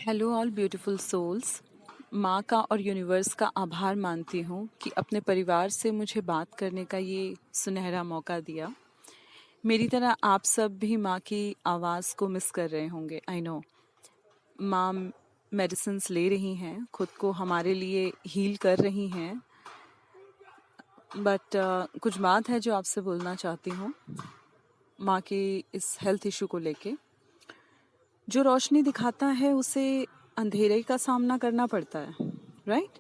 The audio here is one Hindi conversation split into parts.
Hello all beautiful souls. माँ का और यूनिवर्स का आभार मानती हूँ कि अपने परिवार से मुझे बात करने का ये सुनहरा मौका दिया। मेरी तरह आप सब भी माँ की आवाज़ को मिस कर रहे होंगे। आई नो माँ मेडिसिन्स ले रही हैं, खुद को हमारे लिए हील कर रही हैं, बट कुछ बात है जो आपसे बोलना चाहती हूँ माँ के इस हेल्थ इशू को लेके। जो रोशनी दिखाता है उसे अंधेरे का सामना करना पड़ता है, राइट?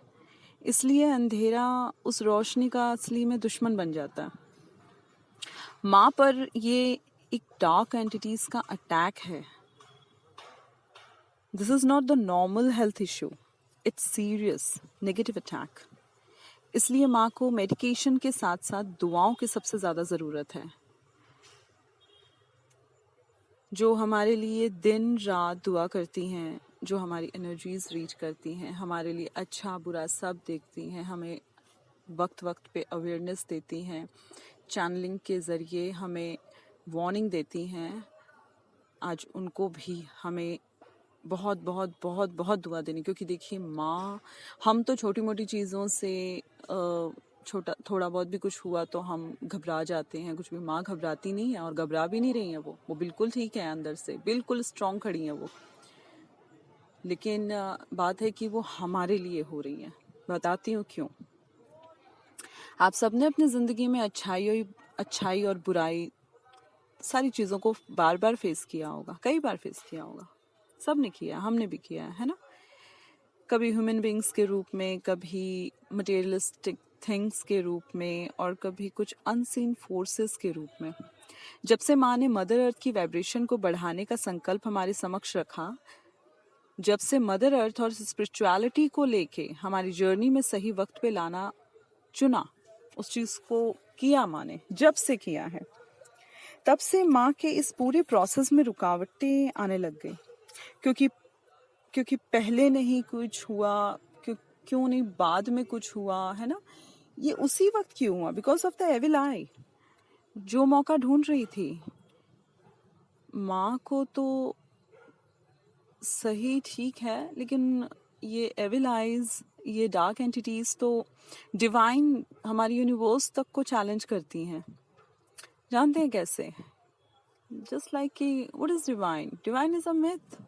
इसलिए अंधेरा उस रोशनी का असली में दुश्मन बन जाता है। माँ पर ये एक डार्क एंटिटीज का अटैक है। This is not the normal health issue, it's serious negative attack. इसलिए माँ को मेडिकेशन के साथ साथ दुआओं की सबसे ज़्यादा ज़रूरत है, जो हमारे लिए दिन रात दुआ करती हैं, जो हमारी एनर्जीज रीच करती हैं, हमारे लिए अच्छा बुरा सब देखती हैं, हमें वक्त वक्त पे अवेयरनेस देती हैं, चैनलिंग के ज़रिए हमें वार्निंग देती हैं। आज उनको भी हमें बहुत बहुत बहुत बहुत दुआ देनी, क्योंकि देखिए माँ, हम तो छोटी मोटी चीज़ों से छोटा थोड़ा बहुत भी कुछ हुआ तो हम घबरा जाते हैं, कुछ भी। माँ घबराती नहीं है और घबरा भी नहीं रही है, वो बिल्कुल ठीक है, अंदर से बिल्कुल स्ट्रांग खड़ी है वो। लेकिन बात है कि वो हमारे लिए हो रही है। बताती हूँ क्यों। आप सबने अपनी ज़िंदगी में अच्छाई और बुराई सारी चीज़ों को बार बार फेस किया होगा, कई बार फेस किया होगा। सब ने किया, हमने भी किया है ना? कभी ह्यूमन बींग्स के रूप में, कभी मटेरियलिस्टिक थिंग्स के रूप में, और कभी कुछ अनसीन फोर्सेस के रूप में। जब से माँ ने मदर अर्थ की वाइब्रेशन को बढ़ाने का संकल्प हमारे समक्ष रखा, जब से मदर अर्थ और स्पिरिचुअलिटी को लेके हमारी जर्नी में सही वक्त पे लाना चुना, उस चीज़ को किया माँ ने, जब से किया है, तब से माँ के इस पूरे प्रोसेस में रुकावटें आने लग गई। क्योंकि क्योंकि पहले नहीं कुछ हुआ, क्यों नहीं बाद में कुछ हुआ, है ना? ये उसी वक्त क्यों हुआ? बिकॉज ऑफ द एविल आई, जो मौका ढूंढ रही थी माँ को। तो सही ठीक है, लेकिन ये एविल आइज, ये डार्क एंटिटीज तो डिवाइन, हमारी यूनिवर्स तक को चैलेंज करती हैं। जानते हैं कैसे? जस्ट लाइक कि what is divine? Divine is a myth.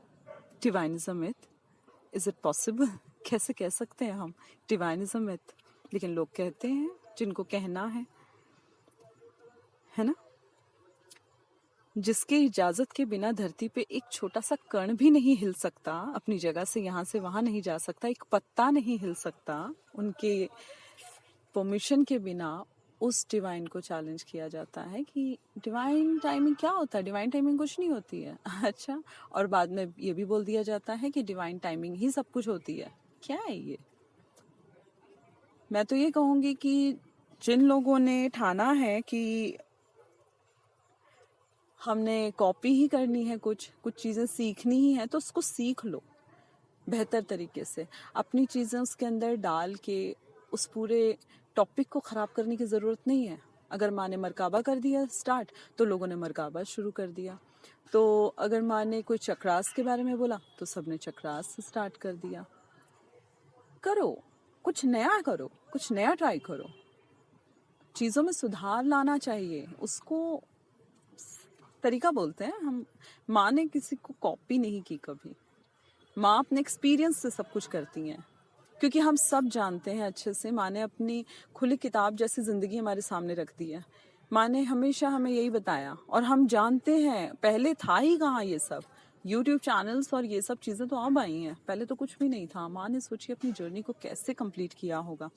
Divine is a myth. Is it possible? कैसे कह सकते हैं हम डिवाइन इज अ मिथ? लेकिन लोग कहते हैं, जिनको कहना है ना? जिसके इजाजत के बिना धरती पे एक छोटा सा कण भी नहीं हिल सकता, अपनी जगह से यहाँ से वहां नहीं जा सकता, एक पत्ता नहीं हिल सकता, उनके परमिशन के बिना उस डिवाइन को चैलेंज किया जाता है कि डिवाइन टाइमिंग क्या होता है? डिवाइन टाइमिंग कुछ नहीं होती है। अच्छा, और बाद में ये भी बोल दिया जाता है कि डिवाइन टाइमिंग ही सब कुछ होती है। क्या है ये? मैं तो ये कहूंगी कि जिन लोगों ने ठाना है कि हमने कॉपी ही करनी है, कुछ चीज़ें सीखनी ही है, तो उसको सीख लो बेहतर तरीके से। अपनी चीज़ें उसके अंदर डाल के उस पूरे टॉपिक को ख़राब करने की ज़रूरत नहीं है। अगर माँ ने मरकाबा कर दिया स्टार्ट, तो लोगों ने मरकाबा शुरू कर दिया। तो अगर माँ ने कोई चक्रास के बारे में बोला, तो सबने चक्रास स्टार्ट कर दिया। करो, कुछ नया करो, कुछ नया ट्राई करो। चीज़ों में सुधार लाना चाहिए, उसको तरीका बोलते हैं हम। माँ ने किसी को कॉपी नहीं की कभी। माँ अपने एक्सपीरियंस से सब कुछ करती हैं, क्योंकि हम सब जानते हैं अच्छे से, माँ ने अपनी खुली किताब जैसी ज़िंदगी हमारे सामने रख दी है। माँ ने हमेशा हमें यही बताया, और हम जानते हैं पहले था ही कहाँ ये सब। यूट्यूब चैनल्स और ये सब चीज़ें तो अब आई हैं, पहले तो कुछ भी नहीं था। माँ ने सोची अपनी जर्नी को कैसे कंप्लीट किया होगा,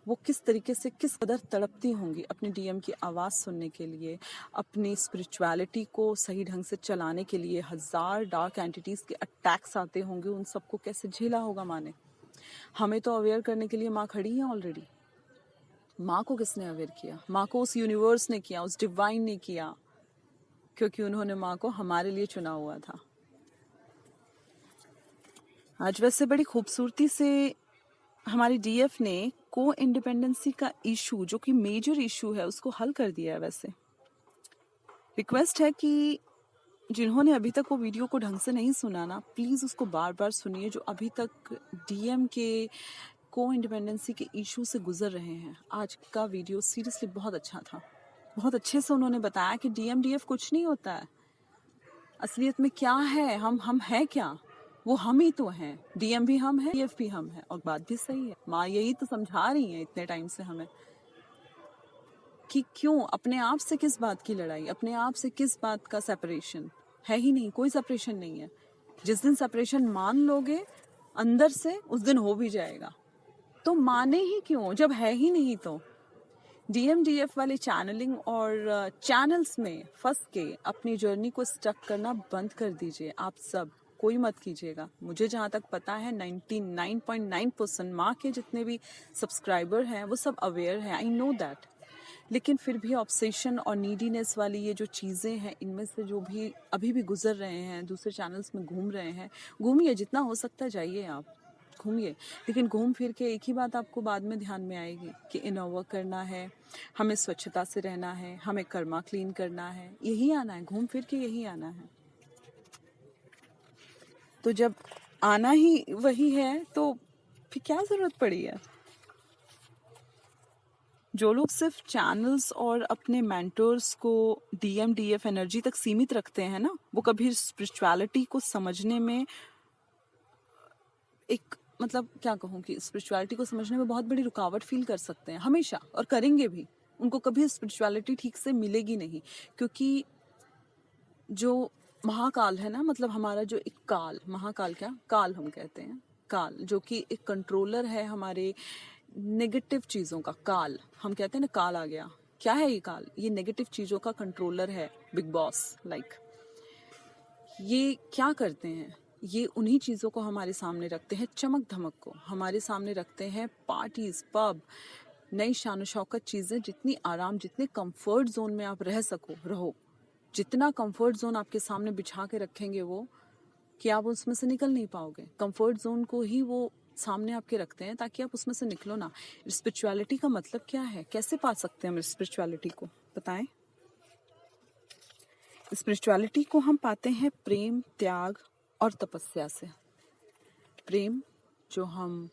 वो किस तरीके से, किस कदर तड़पती होंगी अपनी डीएम की आवाज़ सुनने के लिए, अपनी स्पिरिचुअलिटी को सही ढंग से चलाने के लिए। हजार डार्क एंटिटीज़ के अटैक्स आते होंगे, उन सबको कैसे झेला होगा माँ ने। हमें तो अवेयर करने के लिए माँ खड़ी है ऑलरेडी। माँ को किसने अवेयर किया? माँ को उस यूनिवर्स ने किया, उस डिवाइन ने किया, क्योंकि उन्होंने माँ को हमारे लिए चुना हुआ था। आज वैसे बड़ी खूबसूरती से हमारी डीएफ ने को इंडिपेंडेंसी का इशू, जो कि मेजर इशू है, उसको हल कर दिया है। वैसे रिक्वेस्ट है कि जिन्होंने अभी तक वो वीडियो को ढंग से नहीं सुना ना, प्लीज़ उसको बार बार सुनिए, जो अभी तक डीएम के को इंडिपेंडेंसी के इशू से गुजर रहे हैं। आज का वीडियो सीरियसली बहुत अच्छा था। बहुत अच्छे से उन्होंने बताया कि डीएमडीएफ कुछ नहीं होता है। असलियत में क्या है, हम हैं क्या, वो हम ही तो हैं। डीएम भी हम हैं, डीएफ भी हम हैं। और बात भी सही है, माँ यही तो समझा रही है इतने टाइम से हमें कि क्यों अपने आप से किस बात की लड़ाई, अपने आप से किस बात का सेपरेशन है। ही नहीं, कोई सेपरेशन नहीं है। जिस दिन सेपरेशन मान लोगे अंदर से, उस दिन हो भी जाएगा। तो माने ही क्यों जब है ही नहीं। तो डीएमडीएफ वाले चैनलिंग और चैनल्स में फंस के अपनी जर्नी को स्टक करना बंद कर दीजिए। आप सब कोई मत कीजिएगा। मुझे जहाँ तक पता है 99.9% माँ के जितने भी सब्सक्राइबर हैं वो सब अवेयर हैं, आई नो दैट। लेकिन फिर भी ऑब्सेशन और नीडीनेस वाली ये जो चीज़ें हैं, इनमें से जो भी अभी भी गुजर रहे हैं, दूसरे चैनल्स में घूम रहे हैं, घूमिए जितना हो सकता है, जाइए आप घूमिए। लेकिन घूम फिर के एक ही बात आपको बाद में ध्यान में आएगी कि इनोवा करना है, हमें स्वच्छता से रहना है, हमें कर्मा क्लीन करना है, यही आना है, घूम फिर के यही आना है। तो जब आना ही वही है तो फिर क्या ज़रूरत पड़ी है। जो लोग सिर्फ चैनल्स और अपने मेंटर्स को डीएमडीएफ एनर्जी तक सीमित रखते हैं ना, वो कभी स्पिरिचुअलिटी को समझने में एक मतलब क्या कहूँ कि स्पिरिचुअलिटी को समझने में बहुत बड़ी रुकावट फील कर सकते हैं हमेशा, और करेंगे भी। उनको कभी स्पिरिचुअलिटी ठीक से मिलेगी नहीं, क्योंकि जो महाकाल है ना, मतलब हमारा जो एक काल, महाकाल क्या, काल हम कहते हैं, काल जो कि एक कंट्रोलर है हमारे नेगेटिव चीज़ों का। काल हम कहते हैं ना, काल आ गया। क्या है ये काल? ये नेगेटिव चीज़ों का कंट्रोलर है, बिग बॉस लाइक। ये क्या करते हैं, ये उन्हीं चीज़ों को हमारे सामने रखते हैं, चमक धमक को हमारे सामने रखते हैं, पार्टीज, पब, नई शान शौकत चीज़ें, जितनी आराम, जितने कंफर्ट जोन में आप रह सको रहो। जितना कंफर्ट जोन आपके सामने बिछा के रखेंगे वो, कि आप उसमें से निकल नहीं पाओगे। कंफर्ट जोन को ही वो सामने आपके रखते हैं ताकि आप उसमें से निकलो ना। स्पिरिचुअलिटी का मतलब क्या है, कैसे पा सकते हैं हम स्पिरिचुअलिटी को, बताएं। स्पिरिचुअलिटी को हम पाते हैं प्रेम, त्याग और तपस्या से। प्रेम जो हम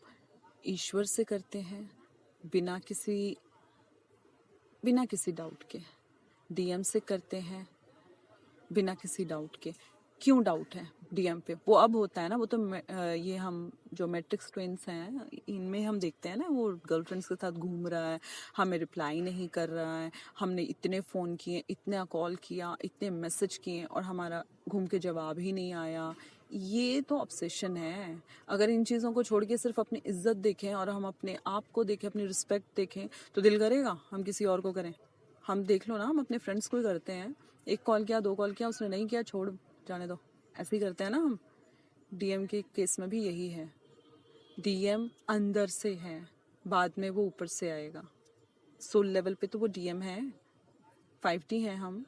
ईश्वर से करते हैं बिना किसी डाउट के। डीएम से करते हैं बिना किसी डाउट के। क्यों डाउट है डीएम पे? वो अब होता है ना, वो तो ये हम जो मैट्रिक्स ट्विंस हैं, इनमें हम देखते हैं ना, वो गर्लफ्रेंड्स के साथ घूम रहा है, हमें रिप्लाई नहीं कर रहा है, हमने इतने फ़ोन किए, इतना कॉल किया, इतने मैसेज किए और हमारा घूम के जवाब ही नहीं आया। ये तो ऑब्सेशन है। अगर इन चीज़ों को छोड़ के सिर्फ अपनी इज्जत देखें और हम अपने आप को देखें, अपनी रिस्पेक्ट देखें, तो दिल करेगा हम किसी और को करें। हम देख लो ना, हम अपने फ्रेंड्स को ही करते हैं। एक कॉल किया, 2 कॉल किया, उसने नहीं किया, छोड़, जाने दो, ऐसे ही करते हैं ना हम। डीएम के केस में भी यही है। डीएम अंदर से है, बाद में वो ऊपर से आएगा। सोल लेवल पे तो वो डीएम है, 5D है हम।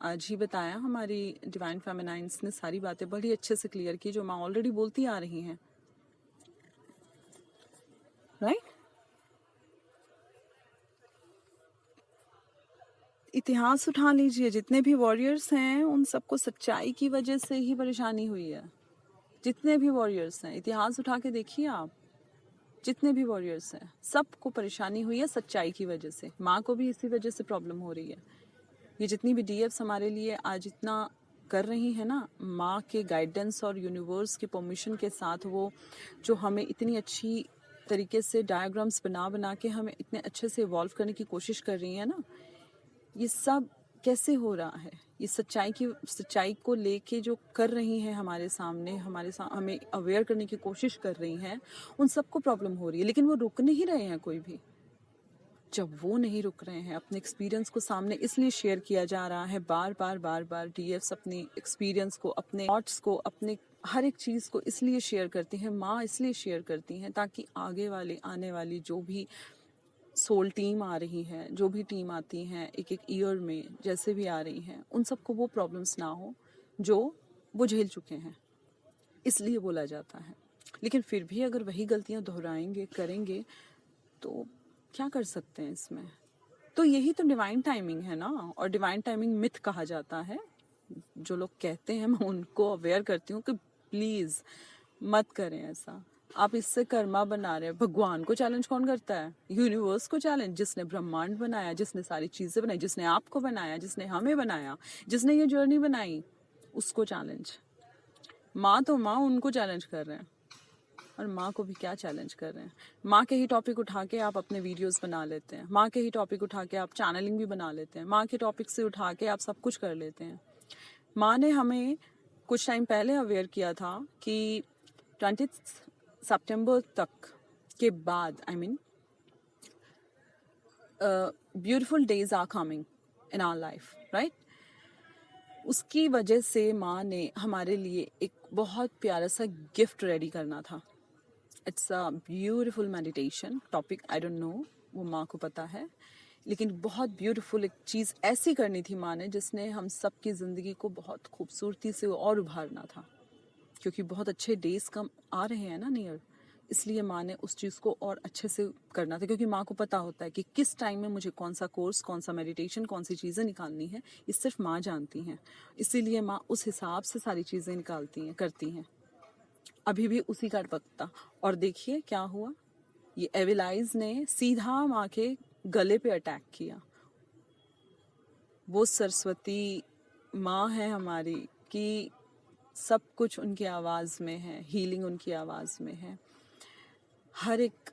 आज ही बताया, हमारी डिवाइन फेमिनाइंस ने सारी बातें बड़ी अच्छे से क्लियर की, जो मैं ऑलरेडी बोलती आ रही हैं, राइट। इतिहास उठा लीजिए, जितने भी वॉरियर्स हैं उन सबको सच्चाई की वजह से ही परेशानी हुई है। जितने भी वॉरियर्स हैं, इतिहास उठा के देखिए आप, जितने भी वॉरियर्स हैं सबको परेशानी हुई है सच्चाई की वजह से। माँ को भी इसी वजह से प्रॉब्लम हो रही है। ये जितनी भी डीएफ्स हमारे लिए आज इतना कर रही है ना, माँ के गाइडेंस और यूनिवर्स के परमिशन के साथ, वो जो हमें इतनी अच्छी तरीके से डायग्राम्स बना के हमें इतने अच्छे से इवॉल्व करने की कोशिश कर रही है ना, ये सब कैसे हो रहा है? ये सच्चाई को लेके जो कर रही हैं हमारे सामने, हमें अवेयर करने की कोशिश कर रही हैं, उन सबको प्रॉब्लम हो रही है। लेकिन वो रुक नहीं रहे हैं कोई भी। जब वो नहीं रुक रहे हैं, अपने एक्सपीरियंस को सामने इसलिए शेयर किया जा रहा है बार बार डीएफ्स अपनी एक्सपीरियंस को, अपने थॉट्स को, अपने हर एक चीज़ को इसलिए शेयर करती हैं, माँ इसलिए शेयर करती हैं ताकि आने वाली जो भी सोल टीम आ रही है, जो भी टीम आती हैं एक एक ईयर में, जैसे भी आ रही हैं, उन सबको वो प्रॉब्लम्स ना हो जो वो झेल चुके हैं, इसलिए बोला जाता है। लेकिन फिर भी अगर वही गलतियां दोहराएंगे, करेंगे, तो क्या कर सकते हैं इसमें? तो यही तो डिवाइन टाइमिंग है ना, और डिवाइन टाइमिंग मिथ कहा जाता है। जो लोग कहते हैं मैं उनको अवेयर करती हूँ कि प्लीज़ मत करें ऐसा। आप इससे कर्मा बना रहे हैं। भगवान को चैलेंज कौन करता है? यूनिवर्स को चैलेंज, जिसने ब्रह्मांड बनाया, जिसने सारी चीज़ें बनाई, जिसने आपको बनाया, जिसने हमें बनाया, जिसने ये जर्नी बनाई, उसको चैलेंज। माँ तो माँ, उनको चैलेंज कर रहे हैं। और माँ को भी क्या चैलेंज कर रहे हैं? माँ के ही टॉपिक उठा के आप अपने वीडियोस बना लेते हैं, माँ के ही टॉपिक उठा के आप चैनलिंग भी बना लेते हैं, माँ के टॉपिक से उठा के आप सब कुछ कर लेते हैं। माँ ने हमें कुछ टाइम पहले अवेयर किया था कि 20 सितंबर तक के बाद, I mean beautiful days are coming in our life, right? उसकी वजह से माँ ने हमारे लिए एक बहुत प्यारा सा गिफ्ट रेडी करना था। It's a beautiful meditation topic, I don't know, वो माँ को पता है, लेकिन बहुत ब्यूटीफुल एक चीज़ ऐसी करनी थी माँ ने जिसने हम सब की ज़िंदगी को बहुत खूबसूरती से और उभारना था, क्योंकि बहुत अच्छे डेज कम आ रहे हैं ना नियर, इसलिए माँ ने उस चीज़ को और अच्छे से करना था, क्योंकि माँ को पता होता है कि किस टाइम में मुझे कौन सा कोर्स, कौन सा मेडिटेशन, कौन सी चीज़ें निकालनी है, ये सिर्फ माँ जानती हैं। इसीलिए माँ उस हिसाब से सारी चीज़ें निकालती हैं, करती हैं। अभी भी उसी का पत्ता। और देखिए क्या हुआ, ये एविलाइज ने सीधा माँ के गले पे अटैक किया। वो सरस्वती माँ है हमारी कि सब कुछ उनकी आवाज़ में है, हीलिंग उनकी आवाज़ में है। हर एक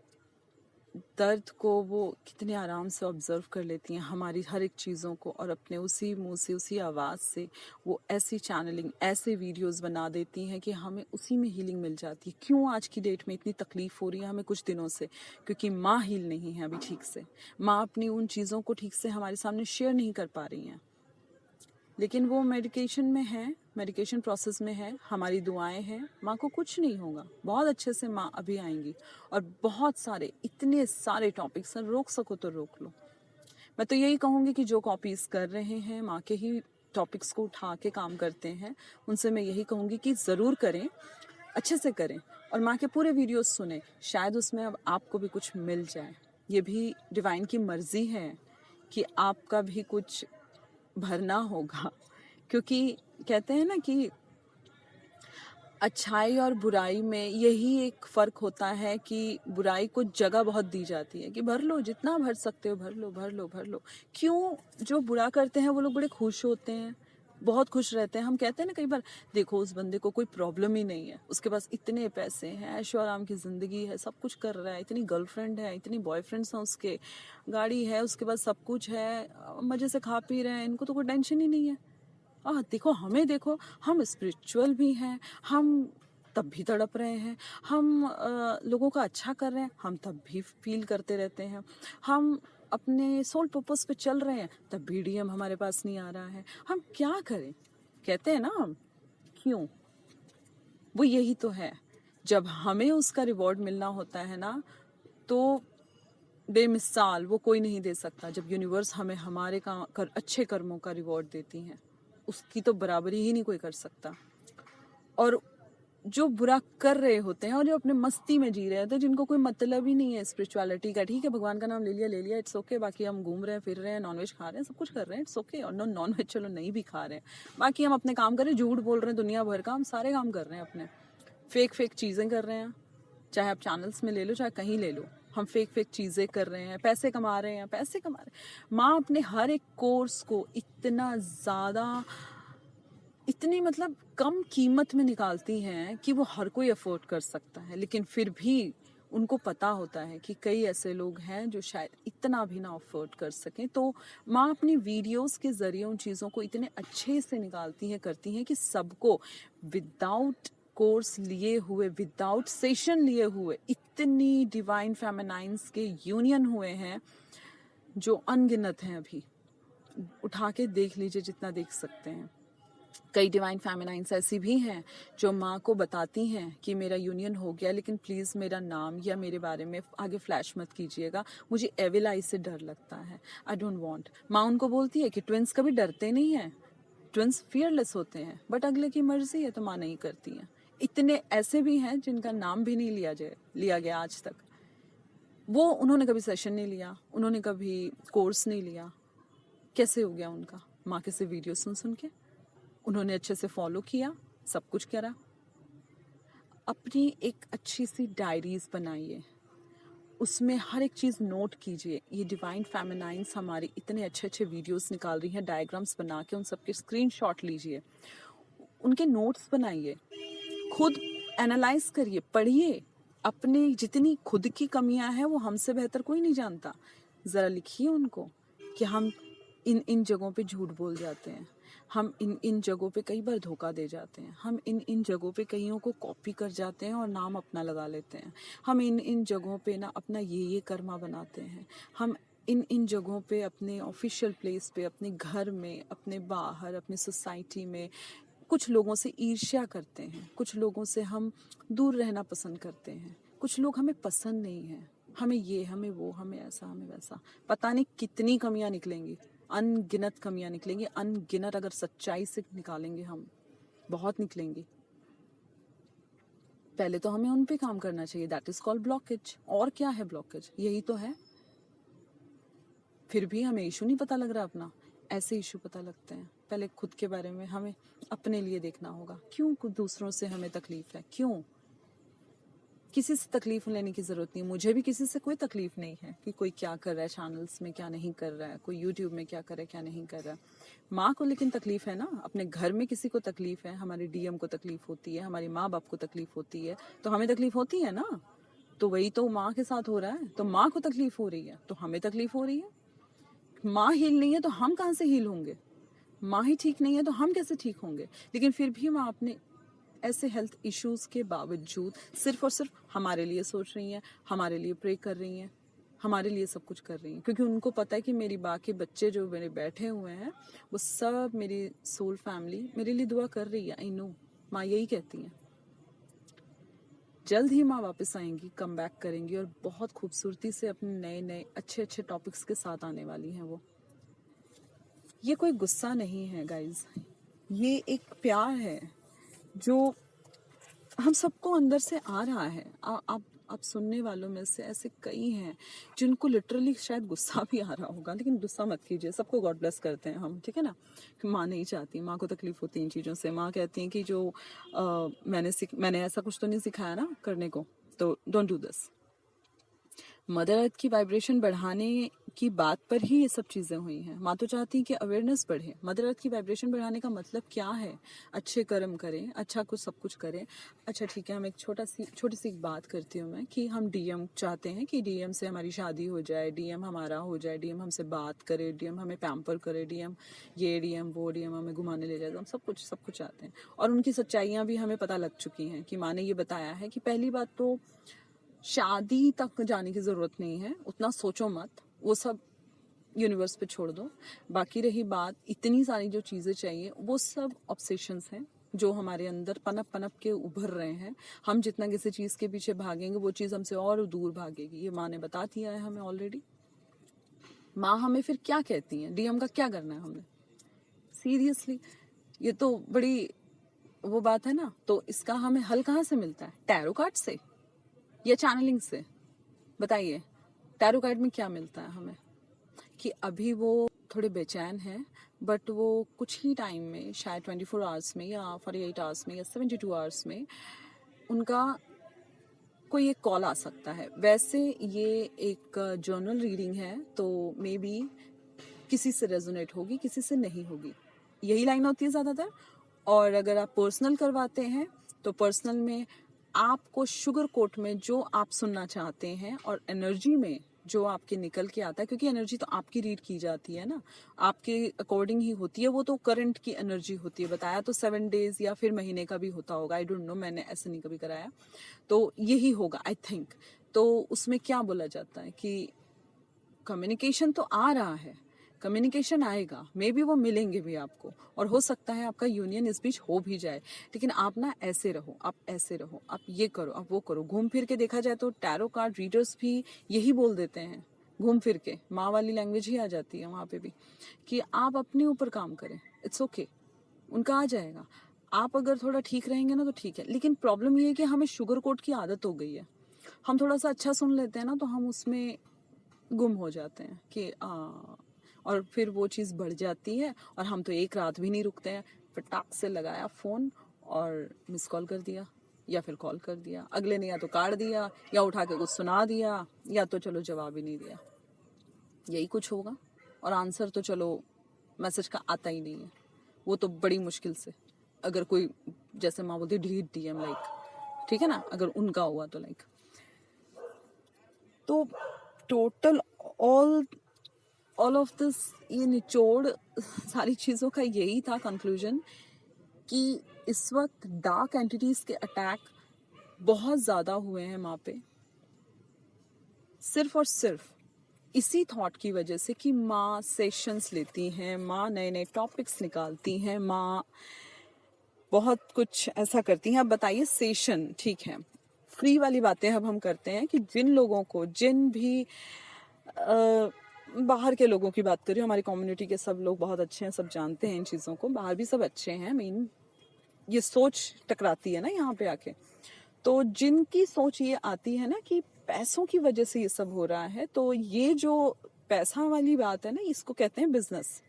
दर्द को वो कितने आराम से ऑब्जर्व कर लेती हैं, हमारी हर एक चीज़ों को, और अपने उसी मुंह से, उसी आवाज़ से वो ऐसी चैनलिंग, ऐसे वीडियोस बना देती हैं कि हमें उसी में हीलिंग मिल जाती है। क्यों आज की डेट में इतनी तकलीफ़ हो रही है हमें कुछ दिनों से? क्योंकि माँ हील नहीं है अभी ठीक से। माँ अपनी उन चीज़ों को ठीक से हमारे सामने शेयर नहीं कर पा रही हैं, लेकिन वो मेडिकेशन में है, मेडिकेशन प्रोसेस में है, हमारी दुआएं हैं, माँ को कुछ नहीं होगा। बहुत अच्छे से माँ अभी आएंगी, और बहुत सारे, इतने सारे टॉपिक्स हैं, रोक सको तो रोक लो। मैं तो यही कहूँगी कि जो कॉपीज़ कर रहे हैं, माँ के ही टॉपिक्स को उठा के काम करते हैं, उनसे मैं यही कहूँगी कि ज़रूर करें, अच्छे से करें, और माँ के पूरे वीडियोस सुने, शायद उसमें अब आपको भी कुछ मिल जाए। ये भी डिवाइन की मर्जी है कि आपका भी कुछ भरना होगा, क्योंकि कहते हैं ना कि अच्छाई और बुराई में यही एक फ़र्क होता है कि बुराई को जगह बहुत दी जाती है कि भर लो, जितना भर सकते हो भर लो, भर लो, भर लो। क्यों? जो बुरा करते हैं वो लोग बड़े खुश होते हैं, बहुत खुश रहते हैं। हम कहते हैं ना कई बार, देखो उस बंदे को कोई प्रॉब्लम ही नहीं है, उसके पास इतने पैसे हैं, ऐशो आराम की ज़िंदगी है, सब कुछ कर रहा है, इतनी गर्लफ्रेंड है, इतनी बॉयफ्रेंड्स हैं उसके, गाड़ी है उसके पास, सब कुछ है, मज़े से खा पी रहे हैं, इनको तो कोई टेंशन ही नहीं है। देखो हमें, देखो हम स्पिरिचुअल भी हैं, हम तब भी तड़प रहे हैं, हम लोगों का अच्छा कर रहे हैं, हम तब भी फील करते रहते हैं, हम अपने सोल पर्पस पे चल रहे हैं, तब भी डीएम हमारे पास नहीं आ रहा है। हम क्या करें? कहते हैं ना हम, क्यों? वो यही तो है, जब हमें उसका रिवॉर्ड मिलना होता है ना, तो बेमिसाल वो कोई नहीं दे सकता। जब यूनिवर्स हमें हमारे अच्छे कर्मों का रिवॉर्ड देती हैं, उसकी तो बराबरी ही नहीं कोई कर सकता। और जो बुरा कर रहे होते हैं और जो अपने मस्ती में जी रहे होते हैं, जिनको कोई मतलब ही नहीं है स्पिरिचुअलिटी का, ठीक है भगवान का नाम ले लिया, इट्स ओके, बाकी हम घूम रहे हैं, फिर रहे हैं, नॉनवेज खा रहे हैं, सब कुछ कर रहे हैं, इट्स ओके, और नॉनवेज चलो नहीं भी खा रहे हैं, बाकी हम अपने काम कर रहे हैं, झूठ बोल रहे हैं दुनिया भर का, हम सारे काम कर रहे हैं अपने, फेक चीज़ें कर रहे हैं, चाहे आप चैनल्स में ले लो, चाहे कहीं ले लो, हम फेक चीज़ें कर रहे हैं, पैसे कमा रहे हैं, पैसे कमा रहे हैं। माँ अपने हर एक कोर्स को इतना ज़्यादा, इतनी मतलब कम कीमत में निकालती हैं कि वो हर कोई अफोर्ड कर सकता है, लेकिन फिर भी उनको पता होता है कि कई ऐसे लोग हैं जो शायद इतना भी ना अफोर्ड कर सकें। तो माँ अपनी वीडियोस के ज़रिए उन चीज़ों को इतने अच्छे से निकालती हैं, करती हैं कि सबको विदाउट कोर्स लिए हुए, विदाउट सेशन लिए हुए, इतनी डिवाइन फेमिनाइंस के यूनियन हुए हैं जो अनगिनत हैं। अभी उठा के देख लीजिए जितना देख सकते हैं। कई डिवाइन फेमिनाइंस ऐसी भी हैं जो माँ को बताती हैं कि मेरा यूनियन हो गया, लेकिन प्लीज़ मेरा नाम या मेरे बारे में आगे फ्लैश मत कीजिएगा, मुझे एविल आई से डर लगता है, आई डोंट वांट। माँ उनको बोलती है कि ट्विंस कभी डरते नहीं हैं, ट्विंस फियरलेस होते हैं, बट अगले की मर्जी है तो माँ नहीं करती हैं। इतने ऐसे भी हैं जिनका नाम भी नहीं लिया गया आज तक। वो उन्होंने कभी सेशन नहीं लिया, उन्होंने कभी कोर्स नहीं लिया, कैसे हो गया उनका? माँ के से वीडियो सुन सुन के। उन्होंने अच्छे से फॉलो किया, सब कुछ करा। अपनी एक अच्छी सी डायरीज बनाइए, उसमें हर एक चीज़ नोट कीजिए। ये डिवाइन फेमिनाइंस हमारी इतने अच्छे अच्छे वीडियोस निकाल रही हैं, डायग्राम्स बना के उन सबके स्क्रीनशॉट लीजिए, उनके नोट्स बनाइए, खुद एनालाइज करिए, पढ़िए। अपने जितनी खुद की कमियां हैं वो हमसे बेहतर कोई नहीं जानता। ज़रा लिखिए उनको कि हम इन इन जगहों पे झूठ बोल जाते हैं, हम इन इन जगहों पे कई बार धोखा दे जाते हैं, हम इन इन जगहों पे कईयों को कॉपी कर जाते हैं और नाम अपना लगा लेते हैं, हम इन इन जगहों पे ना अपना ये कर्मा बनाते हैं, हम इन इन जगहों पे अपने ऑफिशियल प्लेस पे, अपने घर में, अपने बाहर, अपने सोसाइटी में कुछ लोगों से ईर्ष्या करते हैं, कुछ लोगों से हम दूर रहना पसंद करते हैं, कुछ लोग हमें पसंद नहीं है, हमें ये, हमें वो, हमें ऐसा, हमें वैसा, पता नहीं कितनी कमियां निकलेंगी, अनगिनत कमियां निकलेंगी, अनगिनत अगर सच्चाई से निकालेंगे हम, बहुत निकलेंगी। पहले तो हमें उन पे काम करना चाहिए, दैट इज कॉल्ड ब्लॉकेज। और क्या है ब्लॉकेज? यही तो है। फिर भी हमें इशू नहीं पता लग रहा अपना, ऐसे इशू पता लगते हैं। पहले खुद के बारे में हमें अपने लिए देखना होगा। क्यों दूसरों से हमें तकलीफ है? क्यों? किसी से तकलीफ लेने की ज़रूरत नहीं। मुझे भी किसी से कोई तकलीफ नहीं है कि कोई क्या कर रहा है चैनल्स में, क्या नहीं कर रहा है, कोई यूट्यूब में क्या कर रहा है, क्या नहीं कर रहा है। माँ को लेकिन तकलीफ है ना, अपने घर में किसी को तकलीफ है, हमारी डीएम को तकलीफ होती है, हमारी माँ बाप को तकलीफ होती है, तो हमें तकलीफ होती है ना। तो वही तो माँ के साथ हो रहा है, तो माँ को तकलीफ हो रही है तो हमें तकलीफ हो रही है। माँ हील नहीं है तो हम कहाँ से हील होंगे? माँ ही ठीक नहीं है तो हम कैसे ठीक होंगे? लेकिन फिर भी माँ अपने ऐसे हेल्थ इश्यूज के बावजूद सिर्फ और सिर्फ हमारे लिए सोच रही हैं, हमारे लिए प्रे कर रही हैं, हमारे लिए सब कुछ कर रही हैं, क्योंकि उनको पता है कि मेरी बाकी बच्चे जो मेरे बैठे हुए हैं वो सब, मेरी सोल फैमिली मेरे लिए दुआ कर रही है। आई नो, माँ यही कहती हैं। जल्द ही माँ वापस आएंगी, कम बैक करेंगी और बहुत खूबसूरती से अपने नए नए अच्छे अच्छे टॉपिक्स के साथ आने वाली हैं वो। ये कोई गुस्सा नहीं है गाइज, ये एक प्यार है जो हम सबको अंदर से आ रहा है। आप सुनने वालों में से ऐसे कई हैं जिनको लिटरली शायद गुस्सा भी आ रहा होगा, लेकिन गुस्सा मत कीजिए, सबको गॉड ब्लेस करते हैं हम, ठीक है ना। कि माँ नहीं चाहती, माँ को तकलीफ होती है इन चीज़ों से। माँ कहती हैं कि जो मैंने ऐसा कुछ तो नहीं सिखाया ना करने को, तो don't do this. Mother earth की वाइब्रेशन बढ़ाने की बात पर ही ये सब चीज़ें हुई हैं। माँ तो चाहती है कि अवेयरनेस बढ़े। मदर अर्थ की वाइब्रेशन बढ़ाने का मतलब क्या है? अच्छे कर्म करें, अच्छा कुछ सब कुछ करें। अच्छा ठीक है, हम एक छोटी सी बात करती हूँ मैं, कि हम डीएम चाहते हैं कि डीएम से हमारी शादी हो जाए, डीएम हमारा हो जाए, डीएम हमसे बात करे, डीएम हमें पैम्पर करे, डीएम ये, डीएम वो, डीएम हमें घुमाने ले जाए, तो हम सब कुछ चाहते हैं। और उनकी सच्चाइयाँ भी हमें पता लग चुकी हैं कि माँ ने ये बताया है कि पहली बात तो शादी तक जाने की ज़रूरत नहीं है, उतना सोचो मत, वो सब यूनिवर्स पे छोड़ दो। बाकी रही बात इतनी सारी जो चीज़ें चाहिए, वो सब ऑब्सेशंस हैं जो हमारे अंदर पनप पनप के उभर रहे हैं। हम जितना किसी चीज़ के पीछे भागेंगे वो चीज़ हमसे और दूर भागेगी, ये माँ ने बता दिया है हमें ऑलरेडी। माँ हमें फिर क्या कहती हैं, डीएम का क्या करना है हमने? सीरियसली, ये तो बड़ी वो बात है ना। तो इसका हमें हल कहाँ से मिलता है? टैरो कार्ड से या चैनलिंग से? बताइए, टैरो कार्ड में क्या मिलता है हमें? कि अभी वो थोड़े बेचैन हैं, बट वो कुछ ही टाइम में, शायद 24 आवर्स में या 48 आवर्स में या 72 आवर्स में उनका कोई एक कॉल आ सकता है। वैसे ये एक जर्नल रीडिंग है, तो मे बी किसी से रेजोनेट होगी, किसी से नहीं होगी, यही लाइन होती है ज़्यादातर। और अगर आप पर्सनल करवाते हैं तो पर्सनल में आपको शुगर कोट में जो आप सुनना चाहते हैं और एनर्जी में जो आपके निकल के आता है, क्योंकि एनर्जी तो आपकी रीड की जाती है ना, आपके अकॉर्डिंग ही होती है, वो तो करंट की एनर्जी होती है। बताया तो 7 डेज या फिर महीने का भी होता होगा, आई डोंट नो, मैंने ऐसे नहीं कभी कराया, तो यही होगा आई थिंक। तो उसमें क्या बोला जाता है कि कम्युनिकेशन तो आ रहा है, कम्युनिकेशन आएगा, मे बी वो मिलेंगे भी आपको, और हो सकता है आपका यूनियन इस बीच हो भी जाए। लेकिन आप ना ऐसे रहो, आप ऐसे रहो, आप ये करो, आप वो करो। घूम फिर के देखा जाए तो टैरो कार्ड रीडर्स भी यही बोल देते हैं, घूम फिर के माँ वाली लैंग्वेज ही आ जाती है वहाँ पे भी, कि आप अपने ऊपर काम करें, इट्स ओके, उनका आ जाएगा। आप अगर थोड़ा ठीक रहेंगे ना तो ठीक है। लेकिन प्रॉब्लम ये है कि हमें शुगर कोट की आदत हो गई है। हम थोड़ा सा अच्छा सुन लेते हैं ना तो हम उसमें गुम हो जाते हैं कि और फिर वो चीज़ बढ़ जाती है और हम तो एक रात भी नहीं रुकते हैं। फटाक से लगाया फ़ोन और मिस कॉल कर दिया या फिर कॉल कर दिया। अगले ने या तो काट दिया या उठा के कुछ सुना दिया या तो चलो जवाब ही नहीं दिया, यही कुछ होगा। और आंसर तो चलो मैसेज का आता ही नहीं है, वो तो बड़ी मुश्किल से, अगर कोई जैसे माँ बोलती डिलीट डीएम लाइक, ठीक है ना, अगर उनका हुआ तो लाइक। तो टोटल ऑल ऑफ दिस, ये निचोड़ सारी चीज़ों का यही था कंक्लूजन कि इस वक्त डार्क एंटिटीज के अटैक बहुत ज़्यादा हुए हैं माँ पे, सिर्फ और सिर्फ इसी थॉट की वजह से कि माँ सेशंस लेती हैं, माँ नए नए टॉपिक्स निकालती हैं, माँ बहुत कुछ ऐसा करती हैं। अब बताइए सेशन, ठीक है, फ्री वाली बातें अब हम करते हैं कि जिन लोगों को, जिन भी बाहर के लोगों की बात करिए, हमारी कम्युनिटी के सब लोग बहुत अच्छे हैं, सब जानते हैं इन चीज़ों को, बाहर भी सब अच्छे हैं, मीन ये सोच टकराती है ना यहाँ पे आके। तो जिनकी सोच ये आती है ना कि पैसों की वजह से ये सब हो रहा है, तो ये जो पैसा वाली बात है ना, इसको कहते हैं बिजनेस।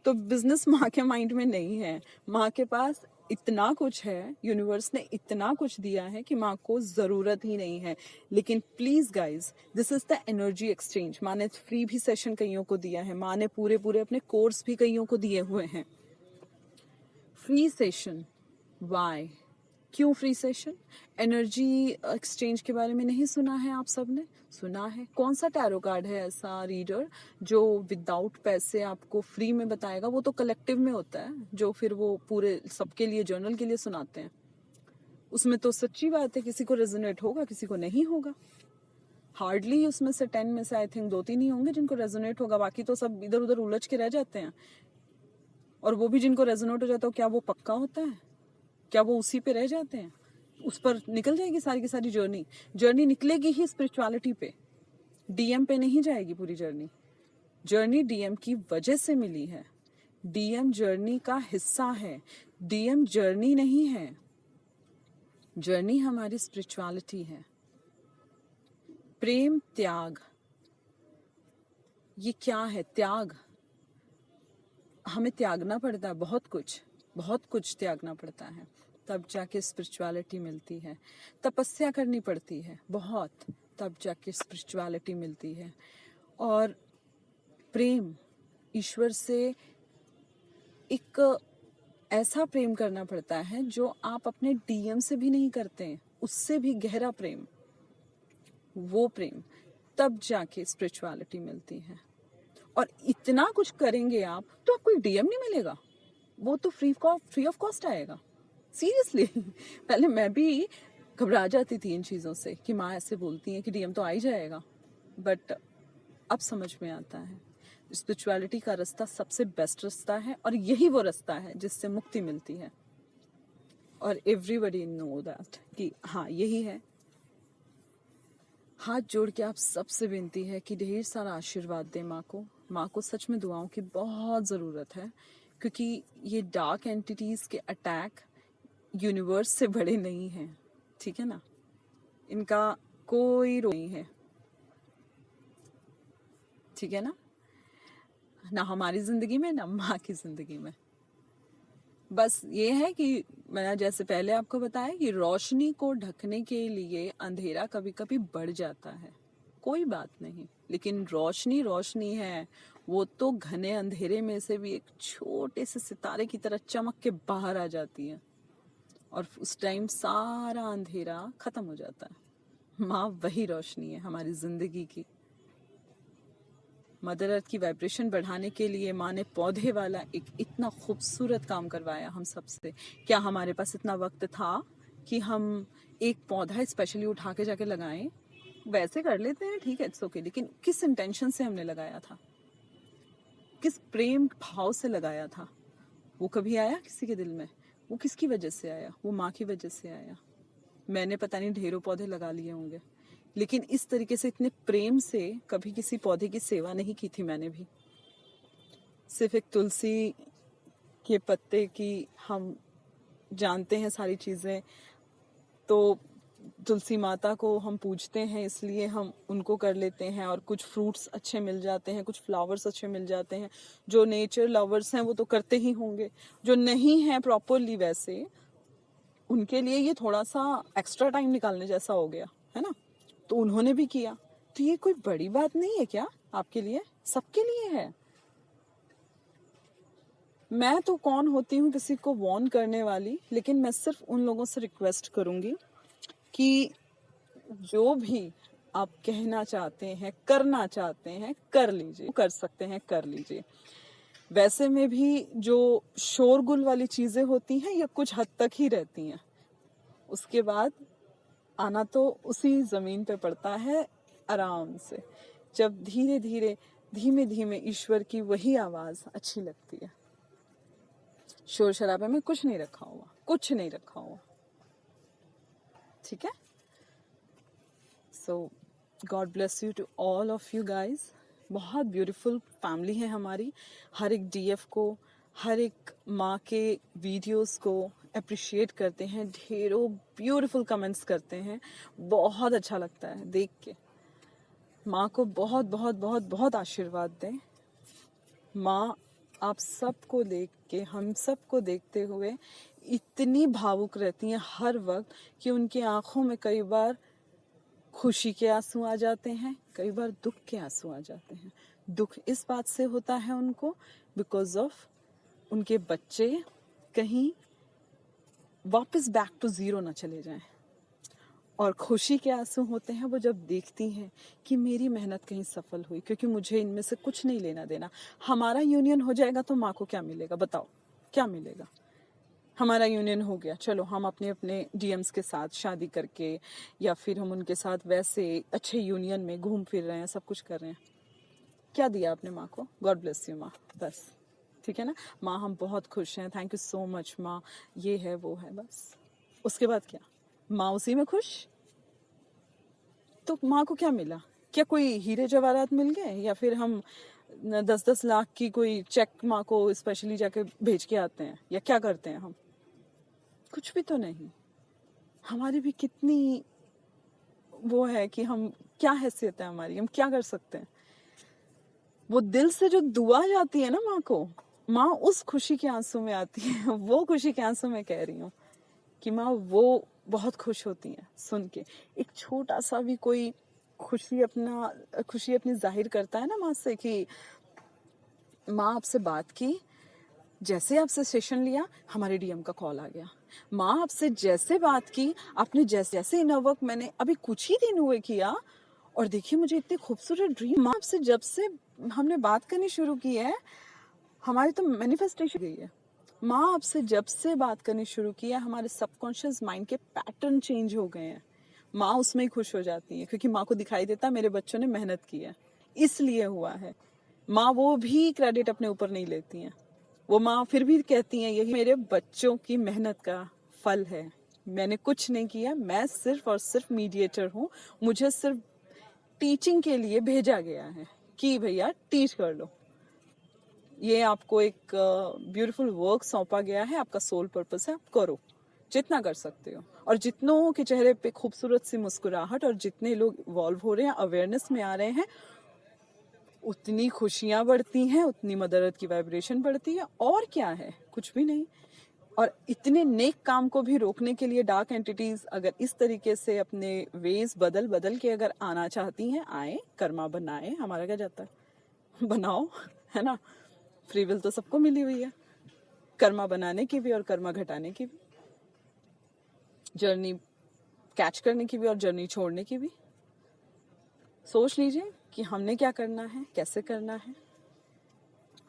तो बिजनेस माँ के माइंड में नहीं है, माँ के पास इतना कुछ है, यूनिवर्स ने इतना कुछ दिया है कि माँ को जरूरत ही नहीं है। लेकिन please guys, this is the energy exchange. माँ ने फ्री भी सेशन कईयों को दिया है, माँ ने पूरे पूरे अपने कोर्स भी कईयों को दिए हुए हैं। फ्री सेशन, वाई, क्यों फ्री सेशन? एनर्जी एक्सचेंज के बारे में नहीं सुना है आप सबने? सुना है। कौन सा टैरो कार्ड है ऐसा रीडर जो विदाउट पैसे आपको फ्री में बताएगा? वो तो कलेक्टिव में होता है, जो फिर वो पूरे सबके लिए, जर्नल के लिए सुनाते हैं। उसमें तो सच्ची बात है, किसी को रेजोनेट होगा, किसी को नहीं होगा। हार्डली उसमें से 10 में से आई थिंक 2-3 ही होंगे जिनको रेजोनेट होगा, बाकी तो सब इधर उधर उलझ के रह जाते हैं। और वो भी जिनको रेजोनेट हो जाता है, क्या वो पक्का होता है? क्या वो उसी पे रह जाते हैं? उस पर निकल जाएगी सारी की सारी जर्नी निकलेगी ही स्पिरिचुअलिटी पे, डीएम पे नहीं जाएगी पूरी जर्नी डीएम की वजह से मिली है। डीएम जर्नी का हिस्सा है, डीएम जर्नी नहीं है। जर्नी हमारी स्पिरिचुअलिटी है। प्रेम, त्याग, ये क्या है? त्याग, हमें त्यागना पड़ता है, बहुत कुछ त्यागना पड़ता है, तब जाके स्पिरिचुअलिटी मिलती है। तपस्या करनी पड़ती है बहुत, तब जाके स्पिरिचुअलिटी मिलती है। और प्रेम, ईश्वर से एक ऐसा प्रेम करना पड़ता है जो आप अपने डीएम से भी नहीं करते हैं, उससे भी गहरा प्रेम, वो प्रेम, तब जाके स्पिरिचुअलिटी मिलती है। और इतना कुछ करेंगे आप तो आपको डीएम नहीं मिलेगा, वो तो फ्री ऑफ कॉस्ट आएगा। सीरियसली पहले मैं भी घबरा जाती थी इन चीज़ों से कि माँ ऐसे बोलती हैं कि डीएम तो आ ही जाएगा, बट अब समझ में आता है स्पिरिचुअलिटी का रास्ता सबसे बेस्ट रास्ता है, और यही वो रास्ता है जिससे मुक्ति मिलती है। और एवरीबडी नो दैट कि हाँ यही है। हाथ जोड़ के आप सबसे विनती है कि ढेर सारा आशीर्वाद दें माँ को। माँ को सच में दुआओं की बहुत ज़रूरत है, क्योंकि ये डार्क एंटिटीज़ के अटैक यूनिवर्स से बड़े नहीं हैं, ठीक है ना, इनका कोई रोल नहीं है, ठीक है ना हमारी ज़िंदगी में, ना माँ की ज़िंदगी में। बस ये है कि मैंने जैसे पहले आपको बताया कि रोशनी को ढकने के लिए अंधेरा कभी कभी बढ़ जाता है, कोई बात नहीं, लेकिन रोशनी है, वो तो घने अंधेरे में से भी एक छोटे से सितारे की तरह चमक के बाहर आ जाती है, और उस टाइम सारा अंधेरा खत्म हो जाता है। माँ वही रोशनी है हमारी जिंदगी की। मदर अर्थ की वाइब्रेशन बढ़ाने के लिए माँ ने पौधे वाला एक इतना खूबसूरत काम करवाया हम सबसे। क्या हमारे पास इतना वक्त था कि हम एक पौधा स्पेशली उठा के जाके लगाएं? वैसे कर लेते हैं, ठीक है, इट्स ओके, लेकिन किस इंटेंशन से हमने लगाया था, किस प्रेम भाव से लगाया था? वो कभी आया किसी के दिल में? वो किसकी वजह से आया? वो माँ की वजह से आया। मैंने पता नहीं ढेरों पौधे लगा लिए होंगे, लेकिन इस तरीके से इतने प्रेम से कभी किसी पौधे की सेवा नहीं की थी मैंने भी। सिर्फ एक तुलसी के पत्ते की हम जानते हैं सारी चीज़ें, तो तुलसी माता को हम पूजते हैं, इसलिए हम उनको कर लेते हैं, और कुछ फ्रूट्स अच्छे मिल जाते हैं, कुछ फ्लावर्स अच्छे मिल जाते हैं। जो नेचर लवर्स हैं वो तो करते ही होंगे, जो नहीं हैं प्रॉपरली वैसे, उनके लिए ये थोड़ा सा एक्स्ट्रा टाइम निकालने जैसा हो गया है ना, तो उन्होंने भी किया। तो ये कोई बड़ी बात नहीं है क्या आपके लिए? सबके लिए है। मैं तो कौन होती हूँ किसी को वॉर्न करने वाली, लेकिन मैं सिर्फ उन लोगों से रिक्वेस्ट करूंगी कि जो भी आप कहना चाहते हैं, करना चाहते हैं, कर लीजिए, कर सकते हैं कर लीजिए। वैसे में भी जो शोरगुल वाली चीजें होती हैं ये कुछ हद तक ही रहती हैं, उसके बाद आना तो उसी जमीन पे पड़ता है आराम से, जब धीरे धीरे धीमे धीमे ईश्वर की वही आवाज अच्छी लगती है। शोर शराबे में कुछ नहीं रखा हुआ, कुछ नहीं रखा हुआ, ठीक है। So God bless you to all of you guys. बहुत ब्यूटीफुल फैमिली है हमारी। हर एक डीएफ को, हर एक माँ के वीडियोस को अप्रिशिएट करते हैं, ढेरों ब्यूटीफुल कमेंट्स करते हैं, बहुत अच्छा लगता है देख के। माँ को बहुत बहुत बहुत बहुत आशीर्वाद दें। माँ आप सबको देख के, हम सबको देखते हुए इतनी भावुक रहती हैं हर वक्त कि उनकी आंखों में कई बार खुशी के आंसू आ जाते हैं, कई बार दुख के आंसू आ जाते हैं। दुख इस बात से होता है उनको बिकॉज ऑफ उनके बच्चे कहीं वापस बैक टू जीरो ना चले जाएं, और खुशी के आंसू होते हैं वो जब देखती हैं कि मेरी मेहनत कहीं सफल हुई, क्योंकि मुझे इनमें से कुछ नहीं लेना देना। हमारा यूनियन हो जाएगा तो माँ को क्या मिलेगा बताओ, क्या मिलेगा? हमारा यूनियन हो गया, चलो हम अपने अपने डीएम्स के साथ शादी करके या फिर हम उनके साथ वैसे अच्छे यूनियन में घूम फिर रहे हैं, सब कुछ कर रहे हैं, क्या दिया आपने माँ को? गॉड ब्लेस यू माँ, बस ठीक है ना। माँ हम बहुत खुश हैं, थैंक यू सो मच माँ, ये है वो है, बस। उसके बाद क्या? माँ उसी में खुश, तो माँ को क्या मिला? क्या कोई हीरे जवाहरात मिल गए, या फिर हम 10-10 लाख की कोई चेक माँ को स्पेशली जाके भेज के आते हैं, या क्या करते हैं हम? कुछ भी तो नहीं। हमारी भी कितनी वो है कि हम, क्या हैसियत है हमारी, हम क्या कर सकते हैं? वो दिल से जो दुआ जाती है ना माँ को, माँ उस खुशी के आंसू में आती है। वो खुशी के आंसू में कह रही हूँ कि माँ वो बहुत खुश होती है सुन के। एक छोटा सा भी कोई खुशी अपनी जाहिर करता है ना माँ से, कि माँ आपसे बात की, जैसे आपसे सेशन लिया हमारे डीएम का कॉल आ गया। माँ आपसे जैसे बात की, आपने जैसे इनर वर्क मैंने अभी कुछ ही दिन हुए किया, और देखिए मुझे इतने खूबसूरत ड्रीम। माँ आपसे जब से हमने बात करनी शुरू की है, हमारी तो मैनिफेस्टेशन गई है। माँ आपसे जब से बात करनी शुरू की है, हमारे सबकॉन्शियस माइंड के पैटर्न चेंज हो गए हैं। माँ उसमें ही खुश हो जाती है, क्योंकि माँ को दिखाई देता मेरे बच्चों ने मेहनत की है, इसलिए हुआ है। माँ वो भी क्रेडिट अपने ऊपर नहीं लेती हैं, वो माँ फिर भी कहती हैं यही मेरे बच्चों की मेहनत का फल है, मैंने कुछ नहीं किया, मैं सिर्फ और सिर्फ मीडिएटर हूँ, मुझे सिर्फ टीचिंग के लिए भेजा गया है कि भैया टीच कर लो। ये आपको एक ब्यूटीफुल वर्क सौंपा गया है, आपका सोल पर्पस है, आप करो जितना कर सकते हो। और जितनों के चेहरे पे खूबसूरत सी मुस्कुराहट, और जितने लोग इवॉल्व हो रहे हैं, अवेयरनेस में आ रहे हैं, उतनी खुशियां बढ़ती हैं, उतनी मदर अर्थ की वाइब्रेशन बढ़ती है। और क्या है, कुछ भी नहीं। और इतने नेक काम को भी रोकने के लिए डार्क एंटिटीज अगर इस तरीके से अपने वेज बदल बदल के अगर आना चाहती हैं, आए, कर्मा बनाए, हमारा क्या जाता है, बनाओ, है ना। फ्री विल तो सबको मिली हुई है, कर्मा बनाने की भी और कर्मा घटाने की भी, जर्नी कैच करने की भी और जर्नी छोड़ने की भी। सोच लीजिए कि हमने क्या करना है, कैसे करना है।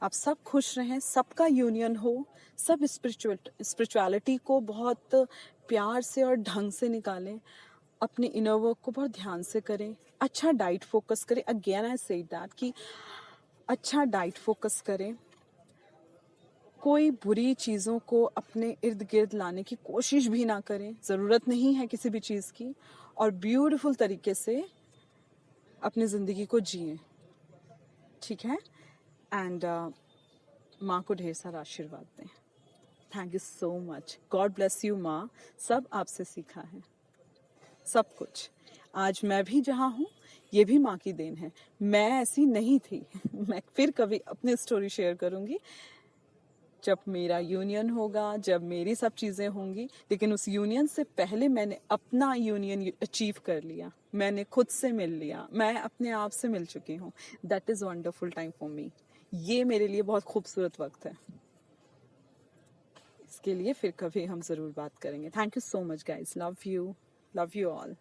आप सब खुश रहें, सबका यूनियन हो, सब स्पिरिचुअलिटी को बहुत प्यार से और ढंग से निकालें, अपने इनर वर्क को बहुत ध्यान से करें, अच्छा डाइट फोकस करें। अगेन आई से दैट कि अच्छा डाइट फोकस करें, कोई बुरी चीज़ों को अपने इर्द गिर्द लाने की कोशिश भी ना करें, ज़रूरत नहीं है किसी भी चीज़ की, और ब्यूटीफुल तरीके से अपनी ज़िंदगी को जिएं, ठीक है। एंड माँ को ढेर सारा आशीर्वाद दें। Thank you so much, God bless you माँ, सब आपसे सीखा है। सब कुछ। आज मैं भी जहाँ हूँ ये भी माँ की देन है। मैं ऐसी नहीं थी मैं फिर कभी अपनी स्टोरी शेयर करूँगी जब मेरा यूनियन होगा, जब मेरी सब चीज़ें होंगी। लेकिन उस यूनियन से पहले मैंने अपना यूनियन अचीव कर लिया, मैंने खुद से मिल लिया, मैं अपने आप से मिल चुकी हूँ। That is wonderful time for me. ये मेरे लिए बहुत खूबसूरत वक्त है। इसके लिए फिर कभी हम ज़रूर बात करेंगे। Thank you so much guys, love you all.